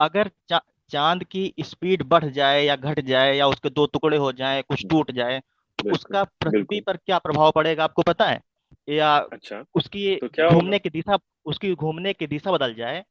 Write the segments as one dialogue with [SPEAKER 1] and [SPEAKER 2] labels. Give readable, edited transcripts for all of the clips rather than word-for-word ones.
[SPEAKER 1] अगर चांद की स्पीड बढ़ जाए या घट जाए या उसके दो टुकड़े हो जाएं, कुछ टूट जाए, तो
[SPEAKER 2] बिल्कुल
[SPEAKER 1] उसका पृथ्वी
[SPEAKER 2] बिल्कुल।
[SPEAKER 1] पर क्या प्रभाव पड़ेगा आपको पता है? या
[SPEAKER 2] अच्छा,
[SPEAKER 1] उसकी
[SPEAKER 2] तो क्या होगा?
[SPEAKER 1] घूमने की दिशा उसकी घूमने की दिशा बदल जाए,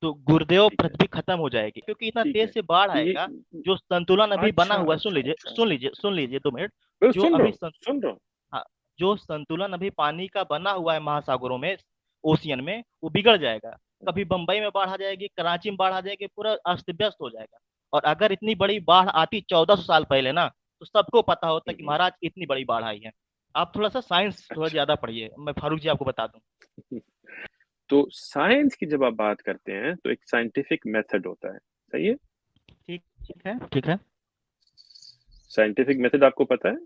[SPEAKER 1] तो गुरुदेव
[SPEAKER 2] ठीक है,
[SPEAKER 1] पृथ्वी खत्म हो जाएगी, क्योंकि इतना
[SPEAKER 2] ठीक
[SPEAKER 1] तेज
[SPEAKER 2] है।
[SPEAKER 1] से बाढ़
[SPEAKER 2] तो ये
[SPEAKER 1] आएगा। जो संतुलन अभी बना
[SPEAKER 2] अच्छा
[SPEAKER 1] हुआ है, सुन
[SPEAKER 2] अच्छा
[SPEAKER 1] लीजिए
[SPEAKER 2] अच्छा,
[SPEAKER 1] सुन लीजिए सुन लीजिए 2 मिनट।
[SPEAKER 2] मैं
[SPEAKER 1] जो
[SPEAKER 2] सुन रहा
[SPEAKER 1] अभी
[SPEAKER 2] हूँ, सुन रहा हूँ।
[SPEAKER 1] हाँ, जो संतुलन अभी पानी का बना हुआ है महासागरों में, ओशियन में, वो बिगड़ जाएगा। कभी बंबई में बाढ़ आ जाएगी, कराची में बाढ़ आ जाएगी, पूरा अस्त व्यस्त हो जाएगा। और अगर इतनी बड़ी बाढ़ आती 1400 साल पहले ना, तो सबको पता होता कि
[SPEAKER 2] हम्म,
[SPEAKER 1] महाराज इतनी बड़ी बाढ़ आई है। आप थोड़ा सा साइंस थोड़ा
[SPEAKER 2] अच्छा।
[SPEAKER 1] ज्यादा पढ़िए, मैं फारूक जी आपको बता दूं।
[SPEAKER 2] तो साइंस की जब आप बात करते हैं तो एक साइंटिफिक मेथड होता है, सही है?
[SPEAKER 1] ठीक है, ठीक है।
[SPEAKER 2] साइंटिफिक मेथड आपको पता है?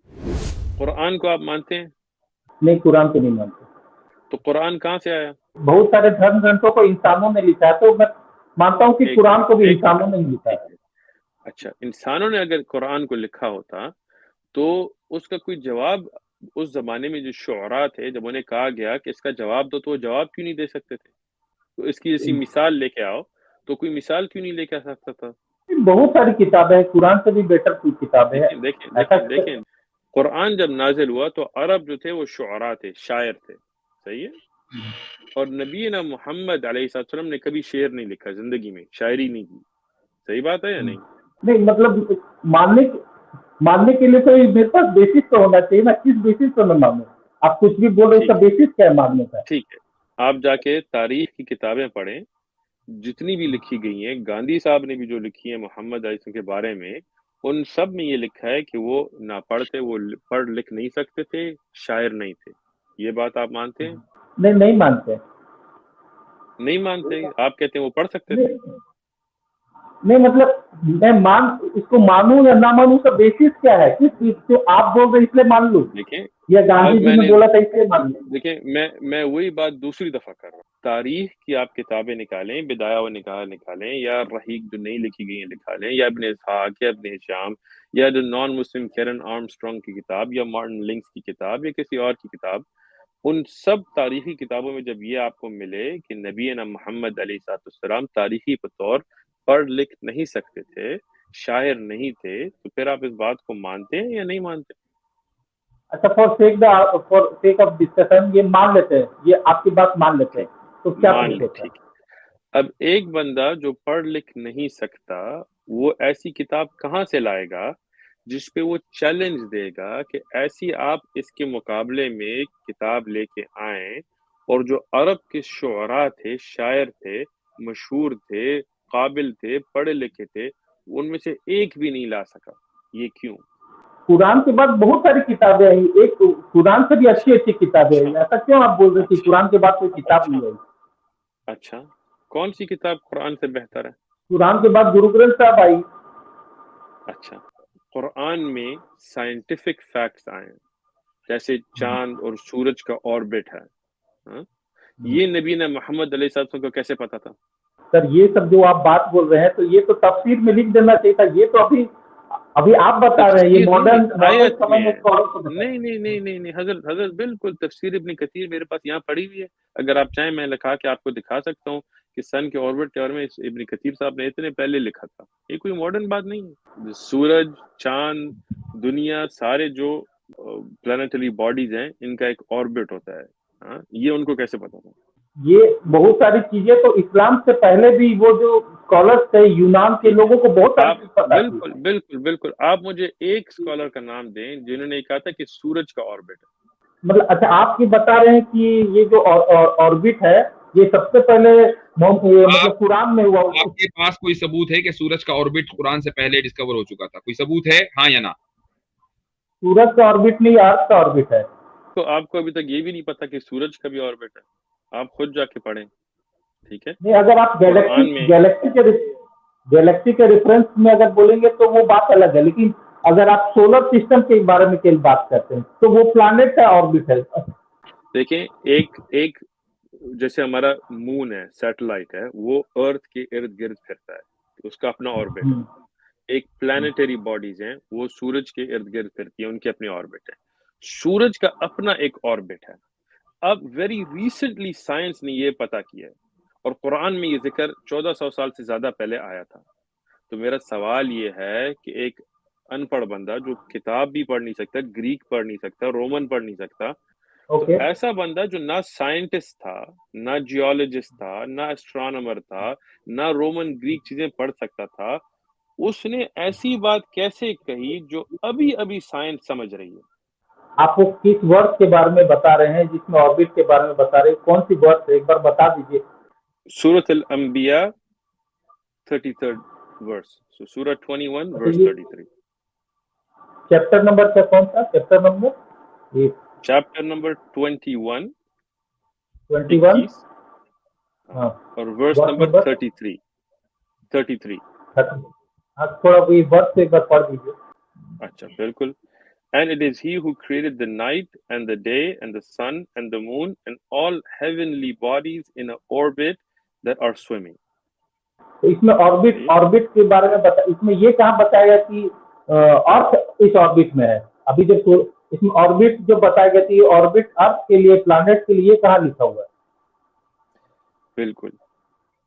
[SPEAKER 2] कुरान को आप मानते हैं?
[SPEAKER 3] नहीं, कुरान को नहीं मानते।
[SPEAKER 2] तो कुरान कहाँ से आया?
[SPEAKER 3] बहुत सारे धर्म ग्रंथों को इंसानों ने लिखा है, तो मैं मानता हूँ कि
[SPEAKER 2] एक
[SPEAKER 3] कुरान को
[SPEAKER 2] मिनट,
[SPEAKER 3] भी
[SPEAKER 2] एक मिनट,
[SPEAKER 3] इंसानों ने ही लिखा
[SPEAKER 2] एक
[SPEAKER 3] है।
[SPEAKER 2] मिनट। अच्छा, इंसानों ने अगर कुरान को लिखा होता तो उसका कोई जवाब उस जमाने में जो शुअरा थे, जब उन्हें कहा गया कि इसका जवाब दो, तो वो जवाब क्यों नहीं दे सकते थे? तो इसकी जैसी मिसाल लेके आओ, तो कोई मिसाल क्यों नहीं लेके आ सकता था?
[SPEAKER 3] बहुत सारी किताबें हैं, कुरान से भी बेटर कोई किताबें हैं।
[SPEAKER 2] देखें देखें
[SPEAKER 3] ऐसा
[SPEAKER 2] देखें देखें, कुरान जब नाजिल हुआ तो अरब जो थे वो शुअरा थे, शायर थे, सही है? और नबी ना मोहम्मद अलैहिस्सलाम ने कभी शेर नहीं लिखा, जिंदगी में शायरी नहीं की। सही बात है या नहीं?
[SPEAKER 3] नहीं, मतलब मानने मानने के लिए तो मेरे पास बेसिस तो होना चाहिए ना, किस बेसिस पर मैं मानूं? आप कुछ भी बोल रहे हो, उसका
[SPEAKER 2] ठीक है,
[SPEAKER 3] बेसिस क्या है मानने का?
[SPEAKER 2] ठीक है। आप जाके तारीख की किताबें पढ़ें, जितनी भी लिखी गई हैं, गांधी साहब ने भी जो लिखी है मोहम्मद अलैहिस्सलाम के बारे में, उन सब में ये लिखा है कि वो ना पढ़ते, वो पढ़ लिख नहीं सकते थे, शायर नहीं थे। ये बात आप मानते हैं?
[SPEAKER 3] नहीं, नहीं मानते।
[SPEAKER 2] नहीं मानते? आप कहते हैं वो पढ़ सकते थे।
[SPEAKER 3] नहीं, नहीं मतलब मैं मान इसको मानूं या ना मानूं, उसका बेसिस क्या है? किस चीज जो आप बोल रहे हैं इसलिए मान लूं,
[SPEAKER 2] देखें,
[SPEAKER 3] या गांधी
[SPEAKER 2] अब
[SPEAKER 3] जी ने
[SPEAKER 2] मैंने
[SPEAKER 3] बोला था इसलिए मान लूं?
[SPEAKER 2] देखें, मैं वही बात दूसरी दफा कर रहा हूँ। तारीख की आप किताबें निकालें, बिदाया व निकाह निकालें, या रहीक जो नई लिखी गई है निकालें, या इब्ने इसहाक, या इब्ने हिशाम, या जो नॉन मुस्लिम कैरन आर्मस्ट्रांग की किताब, या मार्टिन लिंक्स की किताब, या किसी और की किताब, उन सब तारीखी किताबों में जब ये आपको मिले कि नबी ना मोहम्मद अलैहिस्सलाम तारीखी तौर पढ़ लिख नहीं सकते थे, शायर नहीं थे, तो फिर आप इस बात को मानते हैं या नहीं मानते?
[SPEAKER 3] अच्छा, फॉर सेक ऑफ डिस्कशन ये मान लेते हैं, ये आपकी बात मान लेते हैं,
[SPEAKER 2] ठीक,
[SPEAKER 3] तो क्या
[SPEAKER 2] मान
[SPEAKER 3] कुछ
[SPEAKER 2] ली,
[SPEAKER 3] होता है?
[SPEAKER 2] ठीक है। अब एक बंदा जो पढ़ लिख नहीं सकता, वो ऐसी किताब कहाँ से लाएगा जिस पे वो चैलेंज देगा कि ऐसी आप इसके मुकाबले में किताब लेके आए, और जो अरब के शुअरा थे, शायर थे, मशहूर थे, काबिल थे, पढ़े लिखे थे, उनमें से एक भी नहीं ला सका? ये क्यों?
[SPEAKER 3] कुरान के बाद बहुत सारी किताबें आई, एक कुरान से भी अच्छी
[SPEAKER 2] अच्छा
[SPEAKER 3] अच्छी किताबें आई,
[SPEAKER 2] अच्छा
[SPEAKER 3] ऐसा क्यों आप बोल रहे थे
[SPEAKER 2] अच्छा
[SPEAKER 3] कुरान के बाद कोई किताब
[SPEAKER 2] अच्छा
[SPEAKER 3] नहीं आई?
[SPEAKER 2] अच्छा, कौन सी किताब कुरान से बेहतर है?
[SPEAKER 3] कुरान के बाद गुरु ग्रंथ साहब आई।
[SPEAKER 2] अच्छा, कुरान में साइंटिफिक फैक्ट्स आए हैं, जैसे चांद और सूरज का ऑर्बिट है। हाँ? ये नबी ने मोहम्मद अलैहिस्सलाम को कैसे पता था?
[SPEAKER 3] सर, ये सब जो आप बात बोल रहे हैं, तो ये तो तफसीर में लिख देना चाहिए था। ये तो अभी अभी आप बता रहे हैं, ये
[SPEAKER 2] तफसीर नहीं,
[SPEAKER 3] मॉडर्न मॉडर्न
[SPEAKER 2] आयत
[SPEAKER 3] समय
[SPEAKER 2] में
[SPEAKER 3] में
[SPEAKER 2] है।
[SPEAKER 3] स्कॉलर को बता रहे
[SPEAKER 2] नहीं नहीं नहीं नहीं नहीं, हजरत हजरत बिल्कुल तफसीर इब्न कसीर मेरे पास यहाँ पड़ी हुई है। अगर आप चाहें मैं लिखा के आपको दिखा सकता हूँ कि सन के ऑर्बिट के बारे में इब्न कसीर साहब ने इतने पहले लिखा था। ये कोई मॉडर्न बात नहीं है। सूरज, चांद, दुनिया, सारे जो प्लानिटरी बॉडीज हैं, इनका एक ऑर्बिट होता है। हाँ, ये उनको कैसे पता था?
[SPEAKER 3] हैं। ये बहुत सारी चीजें तो इस्लाम से पहले भी वो जो स्कॉलर्स थे यूनान के,
[SPEAKER 2] ठीक है,
[SPEAKER 3] लोगों को बहुत सारी
[SPEAKER 2] आप
[SPEAKER 3] चीज पता थी।
[SPEAKER 2] बिल्कुल बिल्कुल बिल्कुल, आप मुझे एक स्कॉलर का नाम दें जिन्होंने कहा था कि सूरज का ऑर्बिट है।
[SPEAKER 3] मतलब अच्छा, आप ये बता रहे हैं कि ये जो ऑर्बिट है, ये सबसे पहले
[SPEAKER 4] आप
[SPEAKER 3] मतलब कुरान में हुआ?
[SPEAKER 4] आपके पास कोई सबूत है कि सूरज का ऑर्बिट कुरान से पहले डिस्कवर हो चुका था? कोई सबूत है, हाँ या ना?
[SPEAKER 3] सूरज का ऑर्बिट नहीं, अर्थ का ऑर्बिट है।
[SPEAKER 2] तो आपको अभी तक ये भी नहीं पता कि सूरज का भी ऑर्बिट है? आप खुद जाके पढ़ें, ठीक है?
[SPEAKER 3] नहीं, अगर आप
[SPEAKER 2] कुरान में
[SPEAKER 3] गैलेक्सी के रेफरेंस में अगर बोलेंगे तो वो बात अलग है, लेकिन अगर आप सोलर सिस्टम के बारे में कई बात करते हैं, तो वो प्लैनेट का ऑर्बिट है।
[SPEAKER 2] देखें, एक एक जैसे हमारा मून है, सैटेलाइट है, वो अर्थ के इर्द गिर्द फिरता है, तो उसका अपना ऑर्बिट
[SPEAKER 3] हम्म,
[SPEAKER 2] है। एक प्लानिटरी बॉडीज हैं, वो सूरज के इर्द गिर्द फिरती है, उनके अपने ऑर्बिट है। सूरज का अपना एक ऑर्बिट है। अब वेरी रिसेंटली साइंस ने ये पता किया है, اور قرآن میں یہ ذکر 1400 سال سے زیادہ پہلے آیا تھا. تو میرا سوال یہ ہے کہ ایک ان پڑھ بندہ جو کتاب بھی پڑھ نہیں سکتا، گریک پڑھ نہیں سکتا، رومن پڑھ نہیں سکتا، تو
[SPEAKER 3] اوکے.
[SPEAKER 2] ایسا بندہ جو نہ سائنٹسٹ تھا، نہ جیولوجسٹ تھا، نہ اسٹرانومر تھا، نہ رومن گریک چیزیں پڑھ سکتا تھا، اس نے ایسی بات کیسے کہی جو ابھی ابھی سائنس سمجھ رہی ہے؟
[SPEAKER 3] آپ کو کس ورڈ کے بارے میں بتا رہے ہیں جس میں آربٹ کے بارے میں بتا رہے ہیں؟ کون سی ورڈ ایک بار بتا دیجیے.
[SPEAKER 2] سورۃ الانبیاء 33rd verse. So سورہ 21
[SPEAKER 3] اچھا،
[SPEAKER 2] verse
[SPEAKER 3] یہ
[SPEAKER 2] 33.
[SPEAKER 3] چیپٹر نمبر کیا کون سا چیپٹر نمبر؟ یہ
[SPEAKER 2] چیپٹر نمبر 21
[SPEAKER 3] 21.
[SPEAKER 2] 21
[SPEAKER 3] ہاں،
[SPEAKER 2] اور ورس
[SPEAKER 3] ورڈ
[SPEAKER 2] نمبر
[SPEAKER 3] نمبر
[SPEAKER 2] 33.
[SPEAKER 3] ہاں، تھوڑا یہ ورڈ سے ایک بار پڑھ دیجیے.
[SPEAKER 2] اچھا بالکل. And it is he who created the night and the day and the sun and the moon and all heavenly bodies in an orbit that are swimming.
[SPEAKER 3] تو اس میں
[SPEAKER 2] صحیح ہے؟
[SPEAKER 3] آربٹ کے بارے میں اس میں یہ کہاں بتایا گیا کہ ارتھ اس آربٹ میں ہے؟ ابھی جب اس میں آربٹ جو بتایا گیا کہ آربٹ ارتھ کے لیے، پلانٹ کے لیے کہاں لکھا ہوا ہے؟
[SPEAKER 2] بالکل.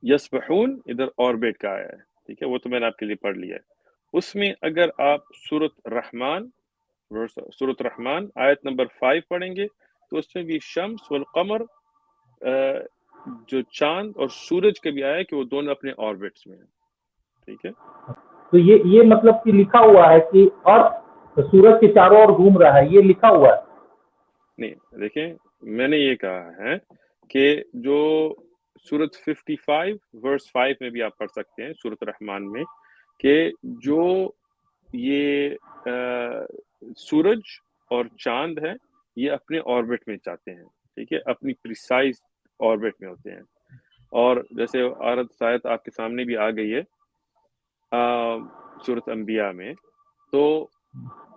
[SPEAKER 2] یسبحون ادھر اوربٹ کا آیا ہے، ٹھیک ہے، وہ تو میں نے آپ کے لیے پڑھ لیا ہے. اس میں اگر آپ سورۃ رحمان آیت نمبر 5 پڑھیں گے تو اس میں بھی شمس والقمر جو چاند اور سورج کا بھی آیا ہے کہ وہ دونوں اپنے آربٹس میں ہیں. ٹھیک ہے.
[SPEAKER 3] تو یہ مطلب کہ لکھا ہوا ہے کہ ارتھ سورج کے چاروں اور گھوم رہا ہے، یہ لکھا ہوا ہے؟
[SPEAKER 2] نہیں، دیکھیں میں نے یہ کہا ہے کہ جو سورۃ 55 ورس 5 میں بھی آپ پڑھ سکتے ہیں سورۃ رحمان میں، کہ جو یہ سورج اور چاند ہے یہ اپنے آربٹ میں چاہتے ہیں، ٹھیک ہے، اپنی پریسائز آربٹ میں ہوتے ہیں. اور جیسے آیت آپ کے سامنے بھی آ گئی ہے سورۃ انبیاء میں، تو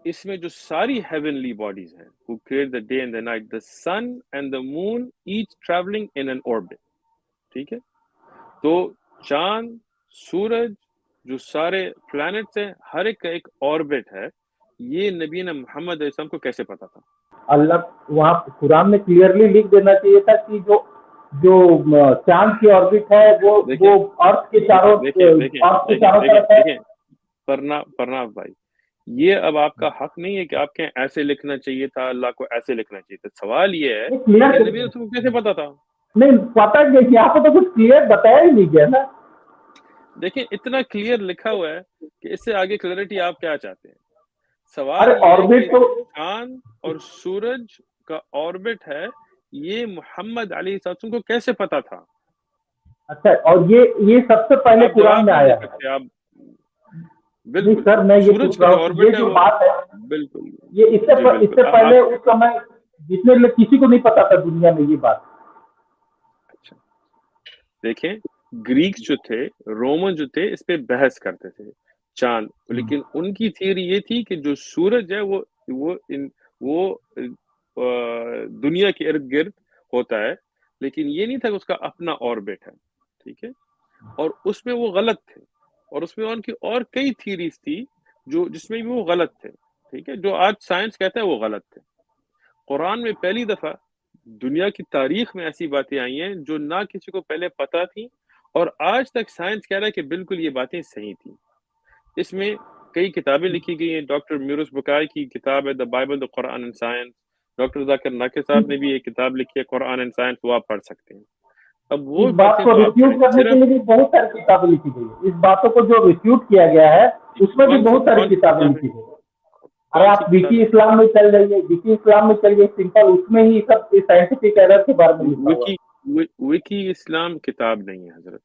[SPEAKER 2] اس میں جو ساری ہیونلی باڈیز ہیں who create the day and the night, the sun and the moon each traveling in an orbit. ٹھیک ہے. تو چاند، سورج، جو سارے پلانٹس ہیں، ہر ایک کا ایک آربٹ ہے. یہ نبینا محمد علیہ السلام کو کیسے پتا تھا؟
[SPEAKER 3] اللہ وہاں قرآن میں کلیئرلی لکھ دینا چاہیے تھا کہ جو چاند کی آربٹ ہے وہ ارتھ کے چاروں طرف ہے.
[SPEAKER 2] دیکھیں پرناو بھائی، یہ اب آپ کا حق نہیں ہے کہ آپ کے ایسے لکھنا چاہیے تھا، اللہ کو ایسے لکھنا چاہیے تھا. سوال یہ ہے کہ نبی علیہ السلام کو کیسے پتا تھا؟
[SPEAKER 3] نہیں پتا کہ یہاں پہ تو کچھ کلیئر بتایا ہی نہیں گیا نا.
[SPEAKER 2] دیکھیں اتنا کلیئر لکھا ہوا ہے کہ اس سے آگے کلیئرٹی آپ کیا چاہتے ہیں؟ سوال یہ ہے کہ چاند اور سورج کا آربٹ ہے، یہ محمد علیہ السلام کو کیسے پتا تھا؟
[SPEAKER 3] اچھا، اور یہ سب سے پہلے قرآن میں آیا ہے؟
[SPEAKER 2] آپ بالکل
[SPEAKER 3] سر میں یہ پوچھ رہا ہوں یہ جو بات ہے
[SPEAKER 2] بالکل
[SPEAKER 3] یہ اس سے پہلے اس سمے جتنے لوگ کسی کو نہیں پتا تھا دنیا میں یہ بات.
[SPEAKER 2] اچھا دیکھیں گریکس جو تھے، رومن جو تھے، اس پہ بحث کرتے تھے چاند، لیکن ان کی تھیوری یہ تھی کہ جو سورج ہے وہ دنیا کے ارد گرد ہوتا ہے، لیکن یہ نہیں تھا کہ اس کا اپنا آربٹ ہے. ٹھیک ہے. اور اس میں وہ غلط تھے، اور اس میں ان کی اور کئی تھیوریز تھی جس میں بھی وہ غلط تھے. ٹھیک ہے. جو آج سائنس کہتا ہے وہ غلط تھے. قرآن میں پہلی دفعہ دنیا کی تاریخ میں ایسی باتیں آئی ہیں جو نہ کسی کو پہلے پتا تھی، اور آج تک سائنس کہہ رہا ہے کہ بالکل یہ باتیں صحیح تھیں. اس میں کئی کتابیں لکھی گئی ہیں. ڈاکٹر میورس بکائی کی کتاب ہے the Bible the Quran and science. Doctor Zakir Naik sahab نے بھی ایک کتاب لکھی ہے قرآن اینڈ سائنس، وہ آپ پڑھ سکتے ہیں. اب وہ
[SPEAKER 3] اس بات کو ریفیوٹ کرنے کے لیے بھی بہت ساری کتابیں لکھی گئی ہیں. اس باتوں کو جو ریفیوٹ کیا گیا ہے اس میں بھی بہت ساری کتابیں لکھی گئی ہیں. ارے آپ وکی اسلام میں چل جائیے، وکی اسلام میں چل جائیے، سمپل اس میں ہی سب سائنٹیفک ایرر کے بارے میں لکھا ہوا ہے.
[SPEAKER 2] وکی اسلام کتاب نہیں ہے حضرت.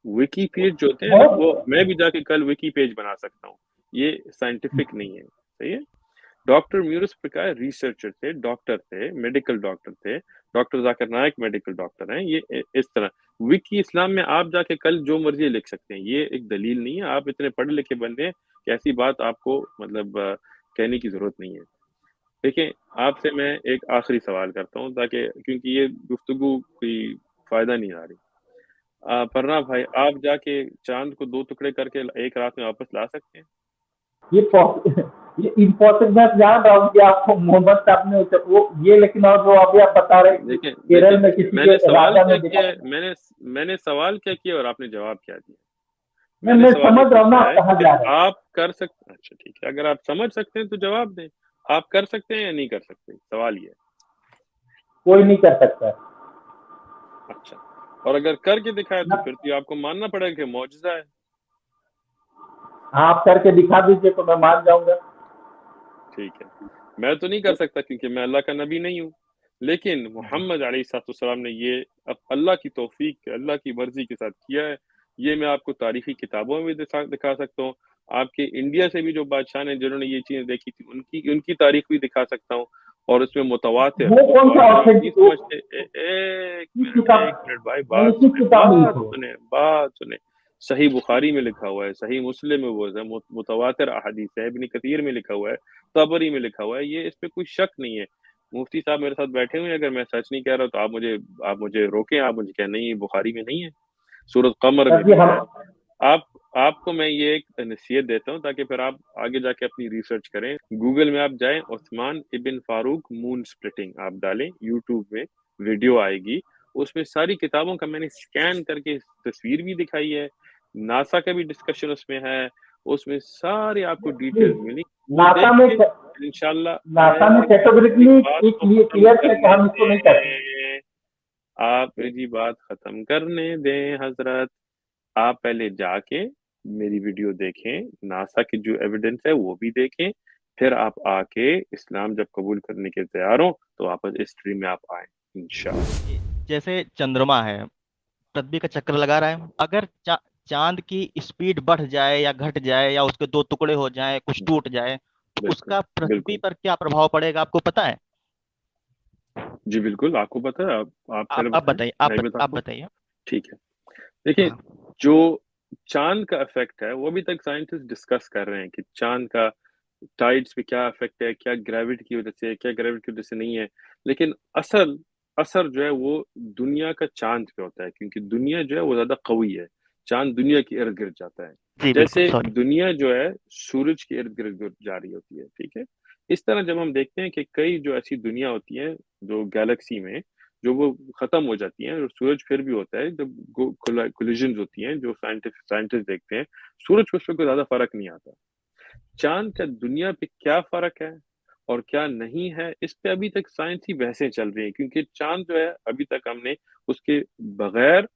[SPEAKER 2] وکی پیج جو ہوتے ہیں وہ میں بھی جا کے کل وکی پیج بنا سکتا ہوں، یہ سائنٹیفک نہیں ہے. صحیح ہے. ڈاکٹر میورس بکائی ریسرچر تھے، ڈاکٹر تھے، میڈیکل ڈاکٹر تھے. Doctor Zakir Naik medical doctor ہیں. یہ اس طرح وکی اسلام میں آپ جا کے کل جو مرضی لکھ سکتے ہیں، یہ ایک دلیل نہیں ہے. آپ اتنے پڑھے لکھے بندے ہیں کہ ایسی بات آپ کو مطلب کہنے کی ضرورت نہیں ہے. دیکھیں آپ سے میں ایک آخری سوال کرتا ہوں تاکہ کیونکہ یہ گفتگو کوئی فائدہ نہیں آ رہی. پرنا بھائی، آپ جا کے چاند کو 2 ٹکڑے کر کے ایک رات میں واپس لا سکتے ہیں؟
[SPEAKER 3] ये इम्पॉसिबल, मैं जान रहा हूँ कि आपको मोहम्मद साहब ने वो ये, लेकिन और जो अभी आप बता रहे कि
[SPEAKER 2] देखिए
[SPEAKER 3] केरल में किसी
[SPEAKER 2] मैंने
[SPEAKER 3] के
[SPEAKER 2] सवाल
[SPEAKER 3] राजा
[SPEAKER 2] क्या
[SPEAKER 3] ने देखा।
[SPEAKER 2] किया, मैंने सवाल क्या किया और आपने जवाब क्या दिया?
[SPEAKER 3] नहीं,
[SPEAKER 2] मैंने
[SPEAKER 3] मैं
[SPEAKER 2] सवाल ये
[SPEAKER 3] समझ रहा हूँ ना
[SPEAKER 2] पूछा
[SPEAKER 3] आप
[SPEAKER 2] है
[SPEAKER 3] कहाँ
[SPEAKER 2] कि
[SPEAKER 3] जा रहे हैं।
[SPEAKER 2] आप कर सकते, अच्छा ठीक है, अगर आप समझ सकते हैं तो जवाब दें, आप कर सकते हैं या नहीं कर सकते, सवाल ये है।
[SPEAKER 3] कोई नहीं कर सकता है।
[SPEAKER 2] अच्छा, और अगर करके दिखाया तो
[SPEAKER 3] ना,
[SPEAKER 2] फिर तो आपको मानना पड़ेगा कि मौजज़ा है।
[SPEAKER 3] आप करके दिखा दीजिए तो मैं मान जाऊंगा।
[SPEAKER 2] ठीक है, मैं तो नहीं कर सकता क्योंकि मैं अल्लाह का नबी नहीं हूँ, लेकिन मोहम्मद अलैहिस्सलाम ने ये अब अल्लाह की तौफीक, अल्लाह की मर्जी के साथ किया है। ये मैं आपको तारीखी किताबों में भी दिखा सकता हूँ। आपके इंडिया से भी जो बादशाह ने जिन्होंने ये चीजें देखी थी उनकी तारीख भी दिखा सकता हूँ, और उसमें मुतवातिर
[SPEAKER 3] वो कौन सा
[SPEAKER 2] आप नहीं
[SPEAKER 3] ऑथेंटिक,
[SPEAKER 2] समझते।
[SPEAKER 3] किस किताब,
[SPEAKER 2] एक मिनट भाई,
[SPEAKER 3] नहीं किस किताब में लिखे हुए?
[SPEAKER 2] बात सुने। सही बुखारी में लिखा हुआ है, सही मुस्लिम में वो है, मुतवातिर अहादीस है, इब्न कतीर में लिखा हुआ है, तबरी में लिखा हुआ है, ये इस पे कोई शक नहीं है। मुफ्ती साहब मेरे साथ बैठे हुए हैं, अगर मैं सच नहीं कह रहा तो आप मुझे रोकें, आप मुझे कहें नहीं बुखारी में नहीं है, सूरत कमर में
[SPEAKER 3] सर जी
[SPEAKER 2] भी
[SPEAKER 3] हम,
[SPEAKER 2] है। आप आपको मैं ये एक नसीहत देता हूँ ताकि फिर आप आगे जाके अपनी रिसर्च करें। गूगल में आप जाएं, उस्मान इब्न फारूक मून स्प्लिटिंग आप डालें, यूट्यूब में वीडियो आएगी, उसमें सारी किताबों का मैंने स्कैन करके तस्वीर भी दिखाई है, नासा का भी डिस्कशन उसमें है, उसमें सारे आपको डिटेल्स मिली। वो
[SPEAKER 3] नासा
[SPEAKER 2] देख
[SPEAKER 3] में,
[SPEAKER 2] के इंशाल्लाह
[SPEAKER 3] नासा ने
[SPEAKER 2] मेरी
[SPEAKER 3] कैटेगोरिकली
[SPEAKER 2] बात
[SPEAKER 3] एक
[SPEAKER 2] को
[SPEAKER 3] लिए
[SPEAKER 2] खत्म
[SPEAKER 3] क्लियर किया कि
[SPEAKER 2] करने
[SPEAKER 3] हम इसको नहीं करते।
[SPEAKER 2] दें, आप मेरी बात खत्म करने दें हजरत। आप पहले जाके मेरी वीडियो देखें, नासा की जो एविडेंस है वो भी देखें, फिर आप आके इस्लाम जब कबूल करने के तैयार हो तो वापस इस स्ट्रीम में आप आए इंशाल्लाह।
[SPEAKER 1] जैसे चंद्रमा है, पृथ्वी का चक्कर लगा रहा है, अगर चांद की स्पीड बढ़ जाए या घट जाए या उसके दो टुकड़े हो जाए, कुछ टूट जाए, तो
[SPEAKER 2] बिल्कुल
[SPEAKER 1] उसका पृथ्वी
[SPEAKER 2] बिल्कुल,
[SPEAKER 1] पर क्या प्रभाव पड़ेगा आपको पता है?
[SPEAKER 2] जी बिल्कुल, आपको पता है, आप
[SPEAKER 1] आप
[SPEAKER 2] पहले
[SPEAKER 1] आप
[SPEAKER 2] बताएं,
[SPEAKER 1] बताइए,
[SPEAKER 2] मैं भी
[SPEAKER 1] आप
[SPEAKER 2] बताता हूँ।
[SPEAKER 1] बताइए।
[SPEAKER 2] ठीक है, देखिए,
[SPEAKER 1] हाँ।
[SPEAKER 2] जो चांद का इफेक्ट है वो अभी तक साइंटिस्ट डिस्कस कर रहे हैं कि चांद का टाइड्स पे क्या इफेक्ट है, क्या ग्रेविटी की वजह से है, क्या ग्रेविटी की वजह से नहीं है, लेकिन असल असर जो है वो दुनिया का चांद पे होता है, क्योंकि दुनिया जो है वो ज्यादा कवी है, चांद दुनिया के इर्द गिर्द जाता है,
[SPEAKER 1] जी बिल्कुल,
[SPEAKER 2] जैसे
[SPEAKER 1] सॉरी।
[SPEAKER 2] दुनिया जो है सूरज के इर्द गिर्द जा रही होती है, ठीक है। इस तरह जब हम देखते हैं कि कई जो ऐसी दुनिया होती है जो गैलेक्सी में, जो वो खत्म हो जाती हैं और सूरज फिर भी होता है, जब कोलिजन्स होती हैं जो साइंटिस्ट देखते हैं, सूरज को उस पर कोई ज्यादा फर्क नहीं आता। चांद का दुनिया पे क्या फर्क है और क्या नहीं है, इस पे अभी तक साइंसी बहसें चल रही हैं, क्योंकि चांद जो है अभी तक हमने उसके बगैर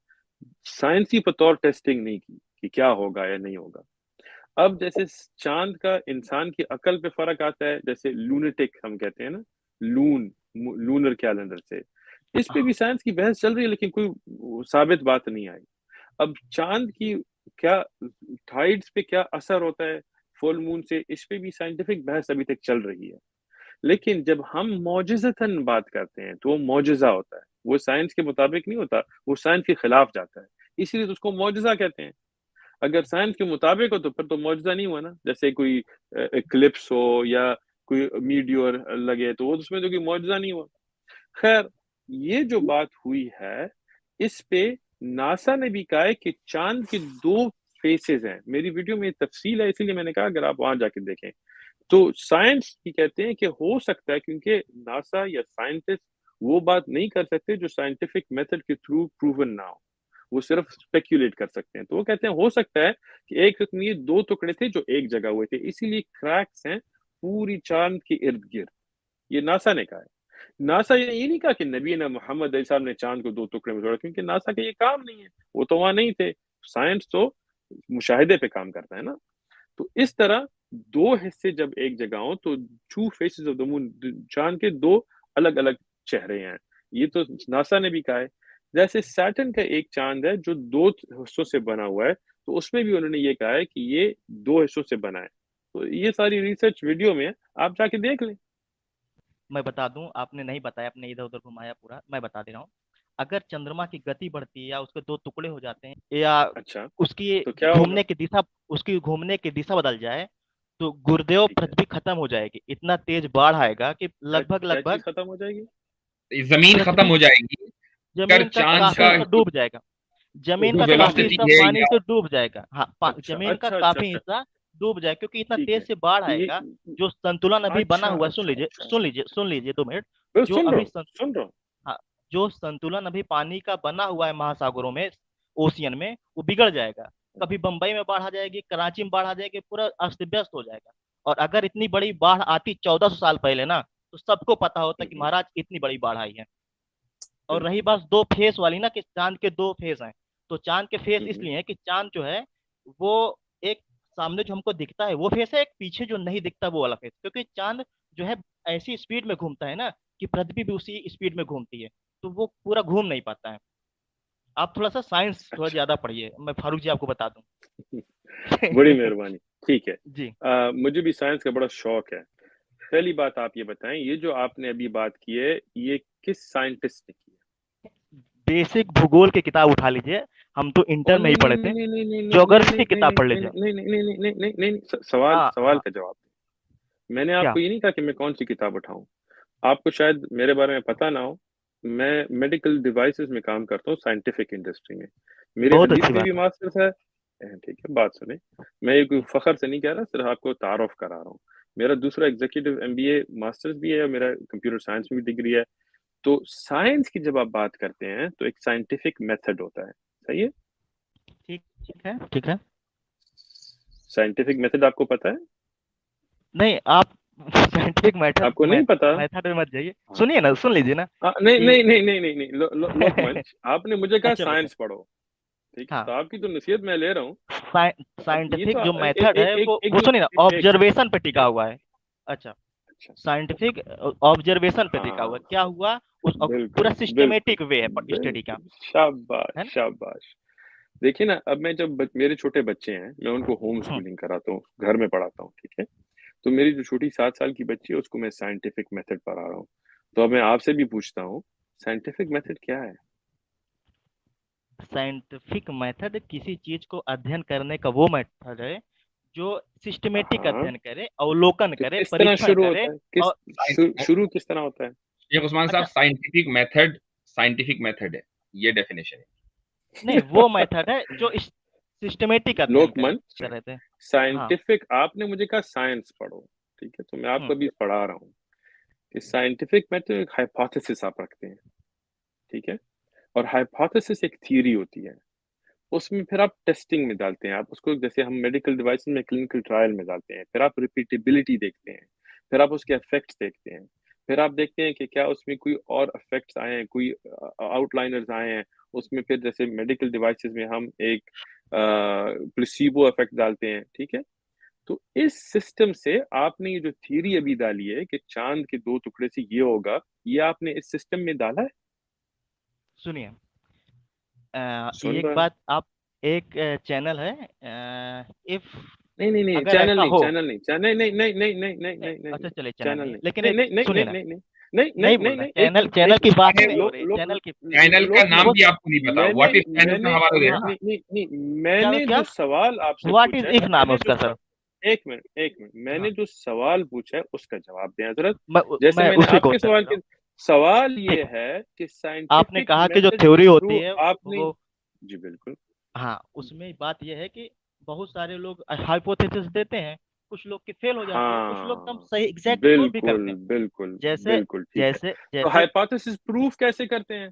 [SPEAKER 2] साइंसी बतौर टेस्टिंग नहीं की कि क्या होगा या नहीं होगा। अब जैसे चांद का इंसान की अकल पे फर्क आता है, जैसे लूनेटिक हम कहते हैं ना, लून लूनर कैलेंडर से, इस पे भी साइंस की बहस चल रही है, लेकिन कोई साबित बात नहीं आई। अब चांद की क्या टाइड्स पे क्या असर होता है फुल मून से, इस पे भी साइंटिफिक बहस अभी तक चल रही है। लेकिन जब हम मौजज़तन बात करते हैं तो वो मौजज़ा होता है, वो साइंस के मुताबिक नहीं होता, वो साइंस के खिलाफ जाता है, इसीलिए तो उसको मौजज़ा कहते हैं। अगर साइंस के मुताबिक हो तो फिर तो मौजज़ा नहीं हुआ ना, जैसे कोई इक्लिप्स हो या कोई मीटियोर लगे तो वो उसमें तो कोई मौजज़ा नहीं हुआ। खैर, ये जो बात हुई है, इस पे नासा ने भी कहा है कि चांद के दो फेसेस हैं। मेरी वीडियो में तफसील है, इसीलिए मैंने कहा अगर आप वहां जाके देखें तो साइंस की कहते हैं कि हो सकता है, क्योंकि नासा या साइंटिस्ट वो बात नहीं कर सकते जो साइंटिफिक मेथड के थ्रू प्रूवन ना हो, वो सिर्फ स्पेक्यूलेट कर सकते हैं। तो वो कहते हैं हो सकता है कि एक वक्त में ये दो टुकड़े थे जो एक जगह हुए थे, इसीलिए क्रैक्स हैं पूरी चांद के इर्द गिर्द। ये नासा ने कहा है। नासा ये नहीं कहा कि नबी ना मोहम्मद साहब ने चांद को दो टुकड़े में तोड़ा, क्योंकि नासा का ये काम नहीं है, वो तो वहां नहीं थे। साइंस तो मुशाहिदे पे काम करता है ना। तो इस तरह दो हिस्से जब एक जगह हो तो two faces of the moon, चांद के दो अलग अलग चेहरे हैं, ये तो नासा ने भी कहा है। जैसे सैटर्न का एक चांद है जो दो हिस्सों से बना हुआ है, तो उसमें भी उन्होंने ये कहा है कि ये दो हिस्सों से बना है। तो ये सारी रिसर्च वीडियो में है, आप जाके देख लें।
[SPEAKER 1] मैं बता दूं, आपने नहीं बताया, आपने इधर उधर घुमाया पूरा, मैं बता दे रहा हूँ। अगर चंद्रमा की गति बढ़ती है या उसके दो टुकड़े हो जाते हैं या
[SPEAKER 2] अच्छा,
[SPEAKER 1] उसकी
[SPEAKER 2] तो क्या होगा?
[SPEAKER 1] घूमने की दिशा उसकी घूमने की दिशा बदल जाए, तो गुरुदेव
[SPEAKER 2] ठीक है,
[SPEAKER 1] पृथ्वी खत्म हो जाएगी। इतना तेज बाढ़ आएगा कि
[SPEAKER 2] क्या
[SPEAKER 1] लगभग
[SPEAKER 2] क्या चीज
[SPEAKER 1] लगभग
[SPEAKER 2] खत्म हो जाएगी?
[SPEAKER 4] जमीन खत्म
[SPEAKER 1] पृथ्वी,
[SPEAKER 4] हो जाएगी, अगर
[SPEAKER 1] जमीन का
[SPEAKER 4] चांद
[SPEAKER 1] काफी
[SPEAKER 4] का
[SPEAKER 1] हिस्सा डूब जाएगा। जमीन
[SPEAKER 4] जो
[SPEAKER 1] का काफी
[SPEAKER 4] वेलोसिटी
[SPEAKER 1] हिस्सा
[SPEAKER 4] है
[SPEAKER 1] पानी
[SPEAKER 4] या
[SPEAKER 1] से डूब जाएगा। हाँ,
[SPEAKER 2] अच्छा
[SPEAKER 1] जमीन का
[SPEAKER 2] अच्छा अच्छा
[SPEAKER 1] काफी
[SPEAKER 2] अच्छा,
[SPEAKER 1] हिस्सा डूब जाए, क्योंकि इतना
[SPEAKER 2] ठीक
[SPEAKER 1] तेज
[SPEAKER 2] है,
[SPEAKER 1] से बाढ़
[SPEAKER 2] तो ये
[SPEAKER 1] आएगा। जो संतुलन अभी बना
[SPEAKER 2] अच्छा
[SPEAKER 1] हुआ है,
[SPEAKER 2] अच्छा अच्छा,
[SPEAKER 1] सुन लीजिए 2 मिनट।
[SPEAKER 2] मैं
[SPEAKER 1] जो
[SPEAKER 2] सुन रहा
[SPEAKER 1] अभी
[SPEAKER 2] हूँ, सुन रहा हूँ।
[SPEAKER 1] हाँ, जो संतुलन अभी पानी का बना हुआ है महासागरों में, ओशियन में, वो बिगड़ जाएगा। कभी बंबई में बाढ़ आ जाएगी, कराची में बाढ़ आ जाएगी, पूरा अस्त व्यस्त हो जाएगा। और अगर इतनी बड़ी बाढ़ आती 1400 साल पहले ना, तो सबको पता होता कि
[SPEAKER 2] हम्म,
[SPEAKER 1] महाराज इतनी बड़ी बाढ़ आई है। और रही
[SPEAKER 2] बिल्कुल।
[SPEAKER 1] बात 2 फेस वाली ना, कि चांद के 2 फेस हैं, तो चांद के फेस
[SPEAKER 2] हम्म,
[SPEAKER 1] इसलिए है कि चांद जो है वो एक सामने जो हमको दिखता है वो फेस है, एक पीछे जो नहीं दिखता वो वाला फेस, क्योंकि चांद जो है ऐसी स्पीड में घूमता है ना कि पृथ्वी भी उसी स्पीड में घूमती है, तो वो पूरा घूम नहीं पाता है। आप थोड़ा सा साइंस थोड़ा
[SPEAKER 2] अच्छा।
[SPEAKER 1] ज्यादा पढ़िए, मैं फारूक जी आपको बता दूं।
[SPEAKER 2] बड़ी मेहरबानी। ठीक है।
[SPEAKER 1] जी।
[SPEAKER 2] मुझे भी साइंस का बड़ा शौक है। पहली बात आप ये बताएं, ये जो आपने अभी बात की है, ये किस साइंटिस्ट ने की है?
[SPEAKER 1] बेसिक भूगोल की किताब उठा लीजिए, हम तो
[SPEAKER 2] ओ
[SPEAKER 1] इंटर में ही
[SPEAKER 2] नहीं नहीं
[SPEAKER 1] पढ़े
[SPEAKER 2] नहीं
[SPEAKER 1] थे।
[SPEAKER 2] नहीं नहीं नहीं नहीं
[SPEAKER 1] ज्योग्राफी
[SPEAKER 2] नहीं
[SPEAKER 1] की किताब पढ़
[SPEAKER 2] नहीं
[SPEAKER 1] लीजिए।
[SPEAKER 2] नहीं नहीं नहीं नहीं नहीं नहीं नहीं नहीं, सवाल
[SPEAKER 1] हाँ
[SPEAKER 2] सवाल
[SPEAKER 1] हाँ।
[SPEAKER 2] का जवाब दें। मैंने
[SPEAKER 1] क्या?
[SPEAKER 2] आपको ये नहीं कहा कि मैं कौन सी किताब उठाऊं। आपको शायद मेरे बारे में पता ना हो, मैं मेडिकल डिवाइसेस में काम करता हूँ, साइंटिफिक इंडस्ट्री में। मेरे
[SPEAKER 1] बहुत
[SPEAKER 2] हदीस
[SPEAKER 1] अच्छी
[SPEAKER 2] में भी
[SPEAKER 1] बात है।
[SPEAKER 2] मास्टर्स है। ठीक है, बात सुने। मैं ये कोई फखर से नहीं कह रहा, सिर्फ आपको तारुफ करा रहा हूँ। मेरा दूसरा एग्जीक्यूटिव एमबीए मास्टर्स भी है, और मेरा कंप्यूटर साइंस में भी डिग्री है। तो साइंस की जब आप बात करते हैं तो एक साइंटिफिक मेथड होता है, सही है?
[SPEAKER 1] ठीक है, ठीक है।
[SPEAKER 2] साइंटिफिक मेथड आपको पता है?
[SPEAKER 1] नहीं, आप साइंटिफिक
[SPEAKER 2] आपको नहीं पता?
[SPEAKER 1] मेथड में मत जाइए,
[SPEAKER 2] हाँ।
[SPEAKER 1] सुनिए ना, सुन लीजिए ना
[SPEAKER 2] नहीं
[SPEAKER 1] कि
[SPEAKER 2] नहीं नहीं नहीं नहीं नहीं, लोकमंच, आपने मुझे कहा
[SPEAKER 1] अच्छा बताइए।
[SPEAKER 2] साइंस पढ़ो। ठीक है,
[SPEAKER 1] हाँ,
[SPEAKER 2] तो आपकी तो नसीहत मैं ले रहा हूँ। अब ये
[SPEAKER 1] साइंटिफिक
[SPEAKER 2] तो
[SPEAKER 1] जो मेथड है
[SPEAKER 2] एक एक
[SPEAKER 1] वो
[SPEAKER 2] दिन,
[SPEAKER 1] सुनिए ना,
[SPEAKER 2] एक सेकंड,
[SPEAKER 1] ऑब्जर्वेशन पे टिका
[SPEAKER 2] एक,
[SPEAKER 1] हुआ है। अच्छा,
[SPEAKER 2] अच्छा,
[SPEAKER 1] साइंटिफिक ऑब्जर्वेशन पे टिका हुआ है,
[SPEAKER 2] हाँ,
[SPEAKER 1] क्या हुआ उस पूरा
[SPEAKER 2] बिल्कुल बिल्कुल
[SPEAKER 1] सिस्टमेटिक वे है स्टडी का,
[SPEAKER 2] बिल्कुल, शाबाश
[SPEAKER 1] है ना?
[SPEAKER 2] शाबाश। देखिए ना, अब मैं जब मेरे छोटे बच्चे हैं, मैं उनको होम
[SPEAKER 1] हम्म,
[SPEAKER 2] स्कूलिंग कराता हूँ, घर में पढ़ाता हूँ, ठीक है। तो मेरी जो छोटी 7 साल की बच्ची है, उसको मैं साइंटिफिक मेथड पढ़ा रहा हूँ। तो अब मैं आपसे भी पूछता हूँ, साइंटिफिक मेथड क्या है?
[SPEAKER 1] साइंटिफिक मेथड किसी चीज को अध्ययन करने का वो मेथड है जो सिस्टमेटिक
[SPEAKER 2] हाँ,
[SPEAKER 1] अध्ययन करे, अवलोकन
[SPEAKER 2] तो
[SPEAKER 1] करे,
[SPEAKER 2] किस तरह
[SPEAKER 1] परीक्षण
[SPEAKER 2] शुरू
[SPEAKER 1] करे।
[SPEAKER 2] होता है, किस
[SPEAKER 1] और
[SPEAKER 2] शुरू किस तरह होता है?
[SPEAKER 4] शेख उस्मान साहब,
[SPEAKER 1] अच्छा,
[SPEAKER 4] साइंटिफिक मेथड है, ये डेफिनेशन है।
[SPEAKER 1] नहीं, वो मेथड है जो सिस्टमेटिक अध्ययन
[SPEAKER 2] लोकमंच,
[SPEAKER 1] कर रहे थे। हाँ।
[SPEAKER 2] साइंटिफिक, आपने मुझे कहा साइंस पढ़ो, ठीक है, तो मैं आपको अभी पढ़ा रहा हूँ कि साइंटिफिक मेथड एक हाइपोथेसिस आप रखते हैं, ठीक है। और हाइपोथेसिस एक थियरी होती है, उसमें फिर आप टेस्टिंग में डालते हैं, आप उसको, जैसे हम मेडिकल डिवाइस में क्लिनिकल ट्रायल में डालते हैं, फिर आप रिपीटेबिलिटी देखते हैं, फिर आप उसके इफेक्ट्स देखते हैं, फिर आप देखते हैं कि क्या उसमें कोई और इफेक्ट्स आए हैं, कोई आउटलाइनर्स आए हैं उसमें। फिर जैसे मेडिकल डिवाइसेस में हम एक प्लेसिबो इफेक्ट डालते हैं, ठीक है। तो इस सिस्टम से आपने ये जो थियरी अभी डाली है कि चांद के 2 टुकड़े से ये होगा, ये आपने इस सिस्टम में डाला है?
[SPEAKER 1] सुनिए,
[SPEAKER 2] सुन
[SPEAKER 1] एक
[SPEAKER 2] रहा है?
[SPEAKER 1] बात आप, एक चैनल है, इफ
[SPEAKER 2] नहीं नहीं नहीं,
[SPEAKER 1] अगर
[SPEAKER 2] चैनल
[SPEAKER 1] ऐसा
[SPEAKER 2] नहीं,
[SPEAKER 1] हो,
[SPEAKER 2] चैनल नहीं, चैनल नहीं नहीं नहीं नहीं नहीं नहीं नहीं
[SPEAKER 1] अच्छा
[SPEAKER 2] नहीं,
[SPEAKER 1] चलिए चैनल
[SPEAKER 2] चैनल
[SPEAKER 1] नहीं,
[SPEAKER 2] नहीं
[SPEAKER 1] लेकिन
[SPEAKER 2] नहीं
[SPEAKER 1] एक
[SPEAKER 2] नहीं नहीं
[SPEAKER 1] सुनिए
[SPEAKER 2] नहीं
[SPEAKER 1] ना,
[SPEAKER 2] नहीं नहीं नहीं नहीं
[SPEAKER 1] नहीं
[SPEAKER 2] नहीं
[SPEAKER 1] बोल रहे,
[SPEAKER 2] नहीं, एक
[SPEAKER 1] चैनल
[SPEAKER 2] मिनट,
[SPEAKER 1] चैनल
[SPEAKER 2] एक
[SPEAKER 1] की
[SPEAKER 2] मिनट।
[SPEAKER 1] बात
[SPEAKER 4] अरे,
[SPEAKER 1] नहीं हो रही, चैनल की
[SPEAKER 4] चैनल का नाम
[SPEAKER 1] वो
[SPEAKER 4] भी आपको नहीं पता,
[SPEAKER 2] मैंने
[SPEAKER 4] व्हाट इफ चैनल का
[SPEAKER 2] मैंने
[SPEAKER 4] हवाला दे
[SPEAKER 2] नहीं
[SPEAKER 4] रहा
[SPEAKER 2] नहीं
[SPEAKER 4] ना।
[SPEAKER 2] नहीं नहीं,
[SPEAKER 1] क्या
[SPEAKER 2] मैंने
[SPEAKER 1] क्या
[SPEAKER 2] जो सवाल आपसे
[SPEAKER 1] व्हाट
[SPEAKER 2] पूछा
[SPEAKER 1] इज
[SPEAKER 2] है,
[SPEAKER 1] इफ नाम है उसका सर।
[SPEAKER 2] एक मिनट एक मिनट,
[SPEAKER 1] हाँ,
[SPEAKER 2] मैंने जो सवाल पूछा है उसका जवाब दें हजरत।
[SPEAKER 1] मैं
[SPEAKER 2] जैसे
[SPEAKER 1] मैं
[SPEAKER 2] मैंने
[SPEAKER 1] उसी को
[SPEAKER 2] आपके
[SPEAKER 1] उत्तर दे
[SPEAKER 2] सवाल
[SPEAKER 1] रहा
[SPEAKER 2] के,
[SPEAKER 1] हूँ।
[SPEAKER 2] सवाल ये
[SPEAKER 1] ठीक है,
[SPEAKER 2] है कि
[SPEAKER 1] आपने
[SPEAKER 2] साइंटिफिक
[SPEAKER 1] कहा कि जो
[SPEAKER 2] मेथड
[SPEAKER 1] थ्योरी
[SPEAKER 2] के
[SPEAKER 1] होती
[SPEAKER 2] थ्रू
[SPEAKER 1] है
[SPEAKER 2] आपने,
[SPEAKER 1] वो,
[SPEAKER 2] जी बिल्कुल,
[SPEAKER 1] हाँ, उसमें बात यह है कि बहुत सारे लोग हाइपोथेसिस देते हैं, कुछ लोग की फेल हो जाती है, कुछ लोग एकदम
[SPEAKER 2] हाँ,
[SPEAKER 1] सही एग्जैक्ट प्रूफ भी करते
[SPEAKER 2] बिल्कुल
[SPEAKER 1] हैं।
[SPEAKER 2] बिल्कुल
[SPEAKER 1] जैसे
[SPEAKER 2] बिल्कुल, ठीक है।
[SPEAKER 1] जैसे
[SPEAKER 2] तो
[SPEAKER 1] जैसे
[SPEAKER 2] हाइपोथेसिस प्रूफ कैसे करते हैं?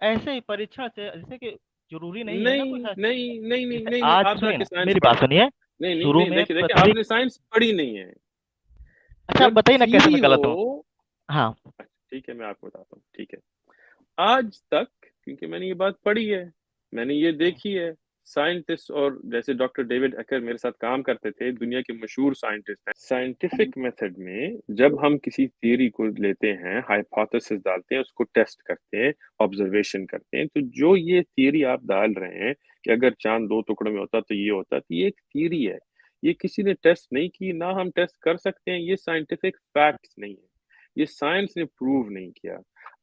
[SPEAKER 1] ऐसे ही परीक्षण से, जैसे कि जरूरी नहीं है ना
[SPEAKER 2] नहीं
[SPEAKER 1] कुछ
[SPEAKER 2] नहीं नहीं नहीं
[SPEAKER 1] जैसे
[SPEAKER 2] नहीं नहीं,
[SPEAKER 1] आज
[SPEAKER 2] आप
[SPEAKER 1] सुनिए
[SPEAKER 2] जाके
[SPEAKER 1] ना,
[SPEAKER 2] साइंस
[SPEAKER 1] मेरी बात
[SPEAKER 2] पढ़ें।
[SPEAKER 1] सुनिए।
[SPEAKER 2] नहीं नहीं
[SPEAKER 1] शुरू
[SPEAKER 2] नहीं,
[SPEAKER 1] में
[SPEAKER 2] देखिए देखिए,
[SPEAKER 1] पृथ्वी,
[SPEAKER 2] आपने साइंस पढ़ी नहीं है।
[SPEAKER 1] अच्छा आप
[SPEAKER 2] जब
[SPEAKER 1] बताइए ना कैसे
[SPEAKER 2] थ्योरी
[SPEAKER 1] मैं
[SPEAKER 2] हो,
[SPEAKER 1] गलत हूँ। हाँ।
[SPEAKER 2] अच्छा ठीक है, मैं आपको बताता हूँ, ठीक है। आज तक, क्योंकि मैंने ये बात पढ़ी है, मैंने ये देखी है, साइंटिस्ट, और जैसे डॉक्टर डेविड एक्कर मेरे साथ काम करते थे, दुनिया के मशहूर साइंटिस्ट हैं। साइंटिफिक मेथड में जब हम किसी थियरी को लेते हैं, हाइपोथेसिस डालते हैं, उसको टेस्ट करते हैं, ऑब्जर्वेशन करते हैं, तो जो ये थियरी आप डाल रहे हैं कि अगर चांद 2 टुकड़ों में होता तो ये होता, तो ये एक थियरी है। ये किसी ने टेस्ट नहीं की, ना हम टेस्ट कर सकते हैं, ये साइंटिफिक फैक्ट्स नहीं है, ये साइंस ने प्रूव नहीं किया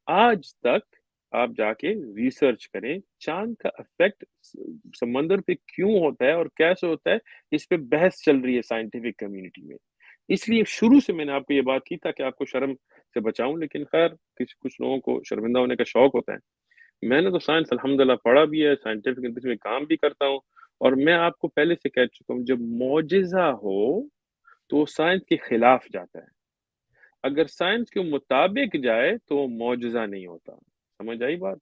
[SPEAKER 2] आज तक। आप जाके रिसर्च करें, चांद का इफेक्ट समंदर पे क्यों होता है और कैसे होता है, इस पे बहस चल रही है साइंटिफिक कम्युनिटी में। इसलिए शुरू से मैंने आपको ये बात की ताकि आपको शर्म से बचाऊं, लेकिन खैर किसी कुछ लोगों को शर्मिंदा होने का शौक होता है। मैंने तो साइंस अल्हम्दुलिल्लाह पढ़ा भी है, साइंटिफिक इंडस्ट्री में काम भी करता हूँ, اور میں آپ کو پہلے سے کہہ چکا ہوں، جب معجزہ ہو تو وہ سائنس کے خلاف جاتا ہے، اگر سائنس کے مطابق جائے تو وہ معجزہ نہیں ہوتا. سمجھ آئی بات؟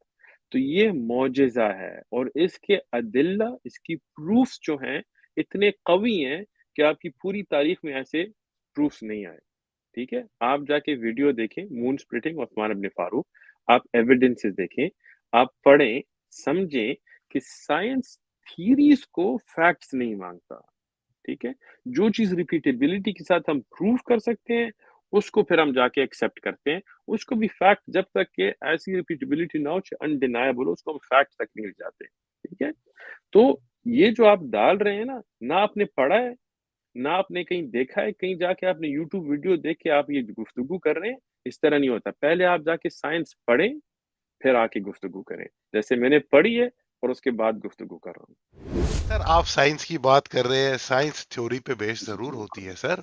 [SPEAKER 2] تو یہ معجزہ ہے، اور اس کے ادلہ، اس کی پروفس جو ہیں اتنے قوی ہیں کہ آپ کی پوری تاریخ میں ایسے پروفس نہیں آئے. ٹھیک ہے، آپ جا کے ویڈیو دیکھیں، مون سپلٹنگ عثمان ابن فاروق، آپ ایویڈنسز دیکھیں، آپ پڑھیں، سمجھیں کہ سائنس تھیریز کو فیکٹس نہیں مانگتا. ٹھیک ہے، جو چیز ریپیٹیبلٹی کے ساتھ ہم پروف کر سکتے ہیں اس کو پھر ہم جا کے ایکسیپٹ کرتے ہیں، اس کو بھی فیکٹ جب تک کہ ایسی ریپیٹیبلٹی نہ ہو انڈینائبل ہو، اس کو ہم فیکٹ تک نہیں جاتے. ٹھیک ہے، تو یہ جو آپ ڈال رہے ہیں نا، نہ آپ نے پڑھا ہے، نہ آپ نے کہیں دیکھا ہے، کہیں جا کے آپ نے یوٹیوب ویڈیو دیکھ کے آپ یہ گفتگو کر رہے ہیں. اس طرح نہیں ہوتا. پہلے آپ جا کے سائنس پڑھیں، پھر آ کے گفتگو کریں، جیسے میں نے پڑھی ہے اور اس کے بعد گفتگو کر رہا ہوں.
[SPEAKER 5] سر آپ سائنس کی بات کر رہے ہیں، سائنس تھیوری پہ بیس ضرور ہوتی ہے سر،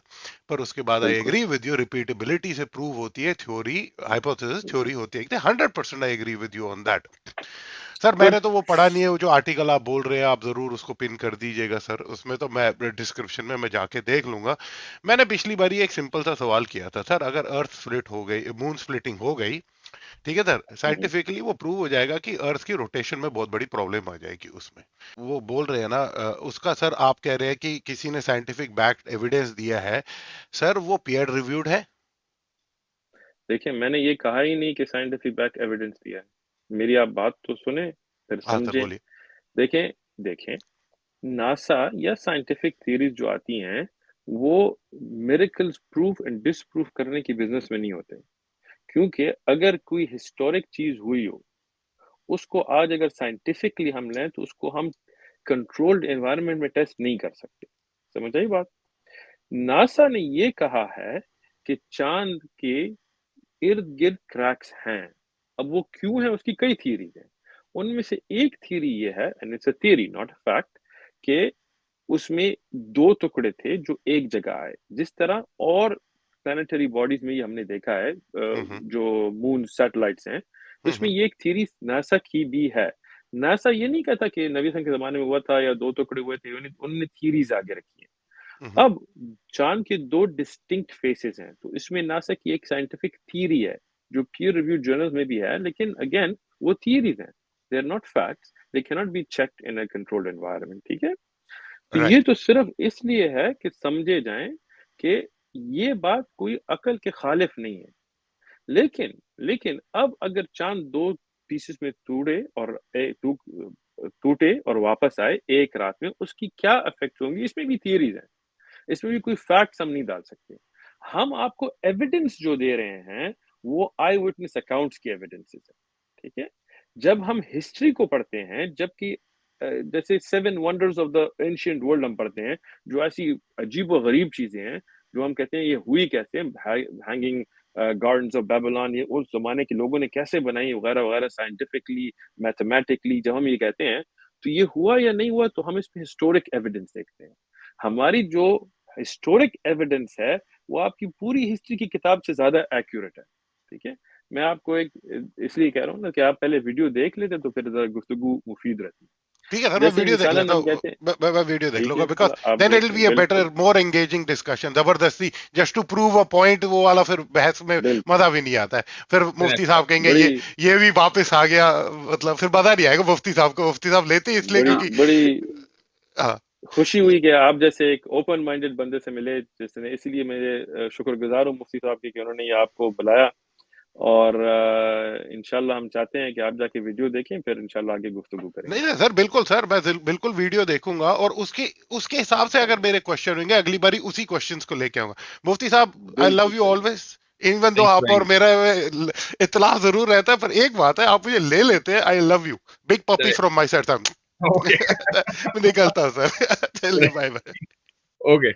[SPEAKER 5] پر اس کے بعد آئی
[SPEAKER 2] بالکل
[SPEAKER 5] ایگری ود یو ریپیٹیبلٹی سے پروو ہوتی ہے، تھیوری ہائپوتھیسس تھیوری ہوتی ہے. 100% I agree with you on that. Sir میں
[SPEAKER 2] گڈ.
[SPEAKER 5] نے تو وہ پڑھا نہیں ہے، وہ جو آرٹیکل آپ بول رہے ہیں آپ ضرور اس کو پن کر دیجئے گا سر، اس میں تو میں ڈسکرپشن میں جا کے دیکھ لوں گا. میں نے پچھلی باری ایک سمپل سا سوال کیا تھا سر، اگر ارتھ سپلٹ ہو گئی، مون سپلٹنگ ہو گئی، ٹھیک ہے سر، سائنٹیفکلی وہ پروو ہو جائے گا کہ ارتھ کی روٹیشن میں بہت بڑی پرابلم آ جائے گی اس میں. وہ بول رہے ہیں نا اس کا سر آپ کہہ رہے ہیں کہ کسی نے سائنٹیفک بیک ایویڈنس دیا ہے، سر وہ پیئر ریویوڈ ہے؟
[SPEAKER 2] دیکھیں میں نے یہ کہا ہی نہیں کہ سائنٹیفک بیک ایویڈنس دیا ہے. میری آپ بات تو سنیں پھر
[SPEAKER 5] ہاں سر
[SPEAKER 2] سمجھیں.
[SPEAKER 5] بولیے.
[SPEAKER 2] دیکھیں ناسا یا سائنٹیفک تھیریز جو آتی ہیں وہ miracles proof and disproof کرنے کی بزنس میں نہیں ہوتے، کیونکہ اگر کوئی ہسٹورک چیز ہوئی ہو اس کو آج اگر سائنٹیفکلی ہم لیں تو اس کو ہم کنٹرولڈ انوائرمنٹ میں ٹیسٹ نہیں کر سکتے. سمجھ آئی بات؟ ناسا نے یہ کہا ہے کہ چاند کے ارد گرد کریکس ہیں. اب وہ کیوں ہیں، اس کی کئی تھیریز ہیں. ان میں سے ایک تھیری یہ ہے، and it's a theory not a fact, کہ اس میں دو ٹکڑے تھے جو ایک جگہ آئے، جس طرح اور پلانیٹری باڈیز میں یہ ہم نے دیکھا ہے جو مون سیٹلائٹس ہیں، اس میں یہ ایک تھیری ناسا کی بھی ہے. ناسا یہ نہیں کہتا کہ نبی صلی اللہ علیہ وسلم کے زمانے میں ہوا تھا یا دو ٹکڑے ہوئے تھے، انہوں نے تھیریز آگے رکھی ہیں. اب چاند کے دو ڈسٹنکٹ فیسز ہیں، تو اس میں ناسا کی ایک سائنٹیفک تھیری ہے جو پیئر ریویو جرنلز میں بھی ہے، لیکن اگین وہ تھیریز ہیں، they are not facts, they can not be checked in a controlled environment. ٹھیک ہے، تو یہ
[SPEAKER 5] رائٹ.
[SPEAKER 2] تو صرف اس لیے ہے کہ سمجھے جائیں کہ یہ بات کوئی عقل کے خالف نہیں ہے. لیکن اب اگر چاند دو پیسز میں ٹوٹے اور واپس آئے ایک رات میں، اس کی کیا افیکٹ ہوں گی، اس میں بھی تھیریز ہیں، اس میں بھی کوئی فیکٹس ہم نہیں ڈال سکتے. ہم آپ کو ایویڈنس جو دے رہے ہیں وہ آئی وٹنس اکاؤنٹس کی ایویڈنسز ہیں. ٹھیک ہے، جب ہم ہسٹری کو پڑھتے ہیں، جبکہ جیسے 7 wonders of the ancient world ہم پڑھتے ہیں، جو ایسی عجیب و غریب چیزیں ہیں جو ہم کہتے ہیں یہ ہوئی کیسے، ہینگنگ گارڈنز آف بیبلون، یہ اس زمانے کے لوگوں نے کیسے بنائی وغیرہ وغیرہ، سائنٹیفکلی میتھمیٹکلی جب ہم یہ کہتے ہیں تو یہ ہوا یا نہیں ہوا، تو ہم اس پہ ہسٹورک ایویڈنس دیکھتے ہیں. ہماری جو ہسٹورک ایویڈنس ہے وہ آپ کی پوری ہسٹری کی کتاب سے زیادہ ایکیوریٹ ہے. ٹھیک ہے، میں آپ کو ایک اس لیے کہہ رہا ہوں نا کہ آپ پہلے ویڈیو دیکھ لیتے تو پھر ذرا گفتگو مفید رہتی.
[SPEAKER 5] ٹھیک ہے سر، میں
[SPEAKER 2] جیسے
[SPEAKER 5] ویڈیو دیکھ
[SPEAKER 2] مثالاً
[SPEAKER 5] لیتا
[SPEAKER 2] ہم
[SPEAKER 5] ہوں،
[SPEAKER 2] کہتے ہیں،
[SPEAKER 5] میں ویڈیو دیکھ
[SPEAKER 2] ٹھیک
[SPEAKER 5] لوں گا،
[SPEAKER 2] ہے
[SPEAKER 5] بیکاز
[SPEAKER 2] آپ
[SPEAKER 5] دین اٹ ول
[SPEAKER 2] دیکھیں،
[SPEAKER 5] بی اے بیٹر
[SPEAKER 2] بالکل
[SPEAKER 5] مور انگیجنگ ڈسکشن. زبردستی just to prove a point وہ والا پھر بحث میں
[SPEAKER 2] بالکل
[SPEAKER 5] مزہ بھی نہیں آتا ہے. پھر مفتی صاحب کہیں گے
[SPEAKER 2] بڑی
[SPEAKER 5] یہ بھی واپس آ گیا، مطلب پھر مزہ نہیں آئے گا مفتی صاحب کو. مفتی صاحب لیتے اس لیے
[SPEAKER 2] بڑی
[SPEAKER 5] کیونکہ
[SPEAKER 2] بڑی
[SPEAKER 5] ہاں
[SPEAKER 2] خوشی ہوئی کہ آپ جیسے ایک اوپن مائنڈڈ بندے سے ملے، جس نے، اسی لیے میں شکر گزار ہوں مفتی صاحب کی کہ انہوں نے یہ آپ کو بلایا. اور انشاءاللہ ہم چاہتے ہیں کہ آپ جا کے ویڈیو دیکھیں، پھر انشاءاللہ آگے گفتگو کریں گے.
[SPEAKER 5] نہیں سر، بالکل سر، میں بالکل ویڈیو دیکھوں گا، اور اس کے حساب سے اگر میرے کوشچن ہوں گے اگلی باری اسی کوشچنس کو لے کے آؤں گا. مفتی صاحب آئی لو
[SPEAKER 2] بالکل
[SPEAKER 5] یو
[SPEAKER 2] صحیح.
[SPEAKER 5] Always, even though
[SPEAKER 4] thank you
[SPEAKER 5] آپ
[SPEAKER 4] ویری
[SPEAKER 5] اور میرا اطلاع ضرور رہتا ہے، پر ایک بات ہے آپ مجھے لے لیتے ہیں. I love you, big puppy from my side.
[SPEAKER 4] Much.
[SPEAKER 5] میں نکلتا ہوں سر. چلیے بائے بائے.
[SPEAKER 4] اوکے.